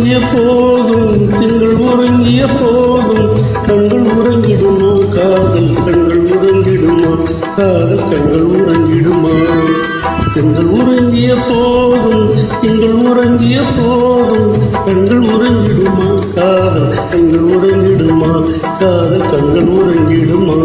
உறங்கிய போதும் திங்கள் உறங்கிய போதும் கண்கள் உறங்கிடுமா காதல் கண்கள் உறங்கிடுமா காதல் கண்கள் உறங்கிடுமா திங்கள் உறங்கிய போதும் திங்கள் உறங்கிய போதும் கண்கள் உறங்கிடுமா காதல் கண்கள் உறங்கிடுமா காதல் கண்கள் உறங்கிடுமா